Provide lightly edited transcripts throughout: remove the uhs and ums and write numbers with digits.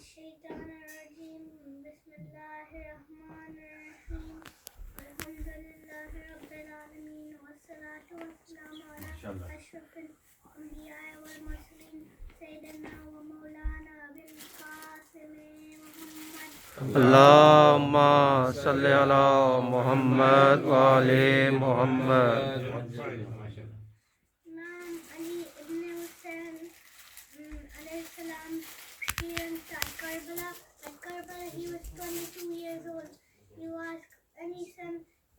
الشيطان الرجيم بسم الله الرحمن الرحيم الحمد لله رب العالمين والصلاة والسلام على أشرف الأنبياء والمرسلين سيدنا ومولانا أبي القاسم محمد اللهم صل على محمد وآل محمد. Imam Ali ibn Hussein alayhi salam experienced at Karbala. At Karbala he was 22 years old. You ask any son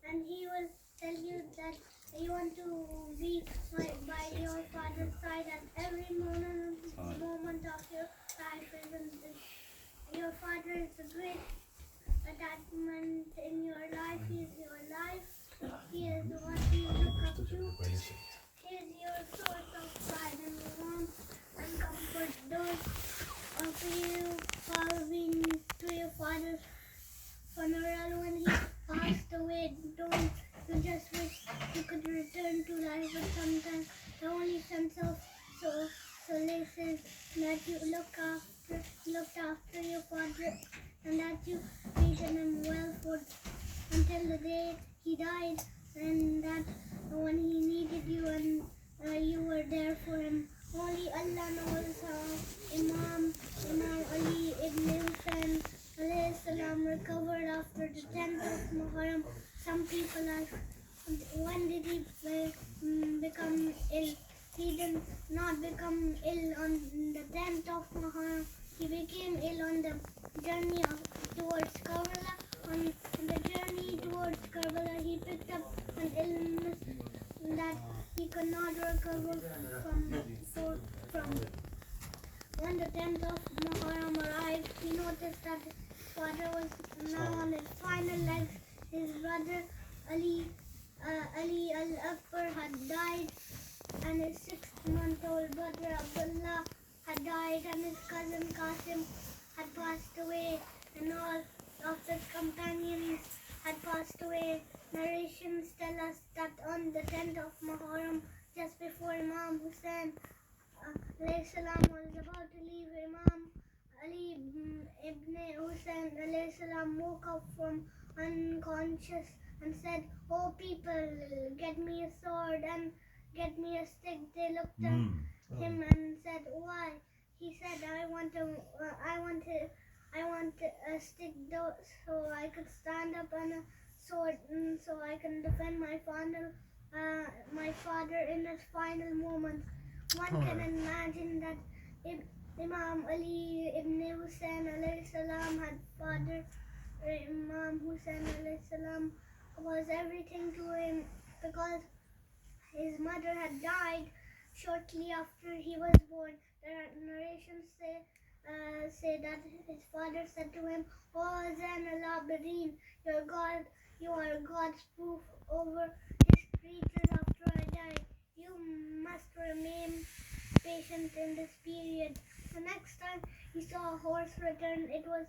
and he will tell you that you want to be by your father's side at every moment of your life. Your father is a great attachment in your life. He is your life. He is what you look up to. He is your source of pride and warmth and comfort. Those of you who have been to your father's funeral when he passed away, don't you just wish you could return to life, but sometimes the only sense of solace is that you looked after your father and that you treated him well for until the day he died, and that when he needed you and you were there for him. Only Allah knows how Imam Ali ibn Hussein alayhi salam recovered after the 10th of Muharram. Some people ask, when did he become ill? He did not become ill on the 10th of Muharram. He became ill on the journey towards Karbala. On the journey towards Karbala, he picked up an illness that he could not recover from. When the 10th of Muharram arrived, he noticed that his father was now on his final legs. His brother Ali al-Akbar had died, and his 6-month-old brother Abdullah had died, and his cousin Qasim had passed away, and all of his companions had passed away. Narrations tell us that on the 10th of Muharram, just before Imam Hussein alayhi salam was about to leave, Imam Ali ibn Hussein alayhi salam woke up from unconscious and said, "Oh people, get me a sword and get me a stick." They looked at him and said, "Why?" He said, I want a stick so I could stand up, and a sword so I can defend my father in his final moments. One can imagine that if Imam Ali ibn Hussein alayhi salam had father, Imam Hussein alayhi salam was everything to him, because his mother had died shortly after he was born. The narrations say that his father said to him, "Oh Zain al-Abidin, you are God's proof over his creatures after I die. You must remain patient in this period." The next time he saw a horse return, it was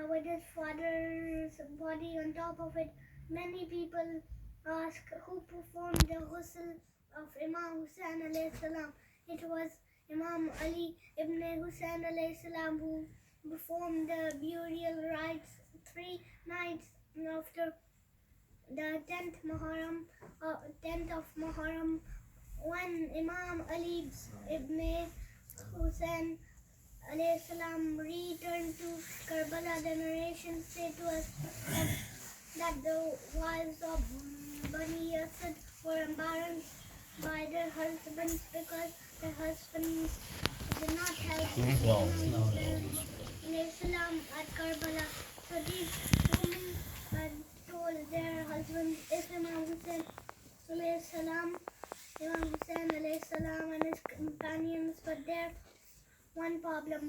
with his father's body on top of it. Many people ask who performed the ghusl of Imam Hussein alayhi salam. It was Imam Ali ibn Hussein alayhi salam who performed the burial rites 3 nights after the 10th of Muharram. When Imam Ali ibn Hussein alayhi salam returned to Karbala, the narrations say to us that the wives of Bani Asad were embarrassed by their husbands because their husbands did not help Islam at Karbala. So these women told their husbands, if Imam Hussein alayhi salam and his companions were there, one problem: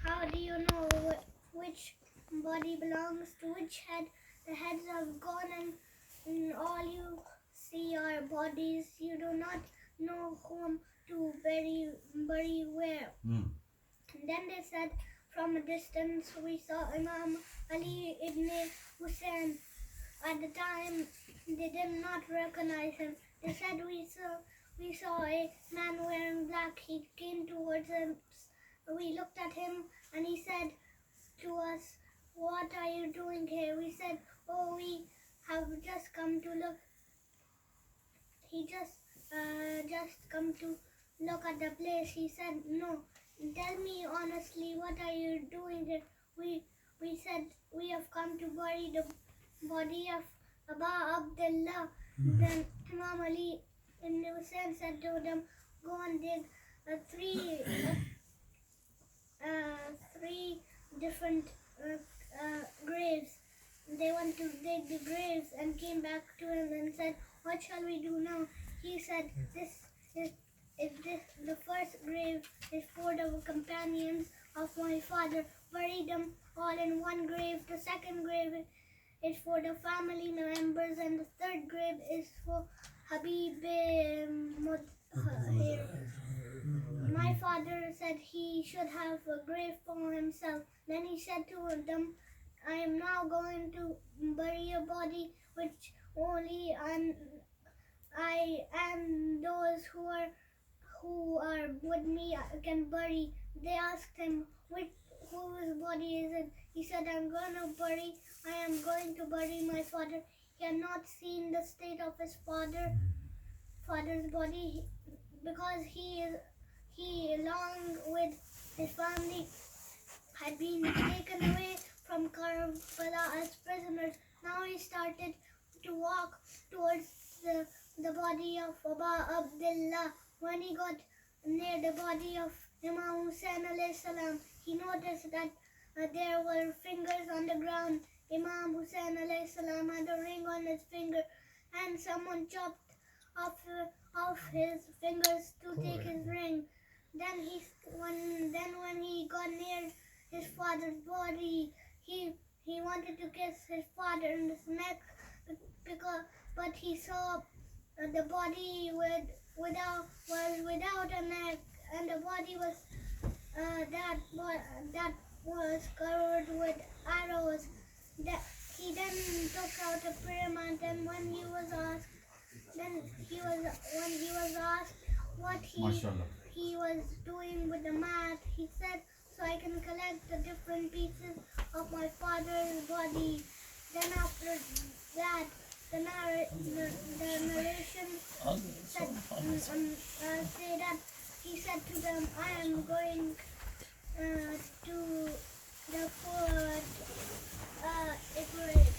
how do you know which body belongs to which head? The heads have gone, and all you see are bodies. You do not know whom to bury where. Then they said, from a distance we saw Imam Ali ibn Hussein. At the time they did not recognize him. They said, we saw a man wearing black. He came towards us. We looked at him and he said, look at the place. He said, no, tell me honestly, what are you doing here? We said, we have come to bury the body of Aba Abdullah. Then Imam Ali ibn Hussein said to them, go and dig three different graves. They went to dig the graves and came back to him and said, what shall we do now? He said, the first grave is for the companions of my father. Bury them all in one grave. The second grave is for the family members, and the third grave is for Habib Mudhir. My father said he should have a grave for himself. Then he said to them, I am now going to bury a body which only I and those who are with me can bury. They asked him, whose body is it? He said, I am going to bury my father. He had not seen the state of his father's body because he along with his family had been taken away from Karbala as prisoners. Now he started to walk towards the body of Aba Abdullah. When he got near the body of Imam Hussein alayhi salam, he noticed that there were fingers on the ground. Imam Hussein alayhi salam had a ring on his finger, and someone chopped off his fingers to take his ring. Then when he got near his father's body, he wanted to kiss his father in his neck, but he saw the body was without a neck, and the body was that was covered with arrows. That he then took out a prayer mat, and when he was asked what he was doing with the mat, he said, so I can collect the different pieces of my father's body. Then after that, the narration say that he said to them, I am going to the fort Ibrahim.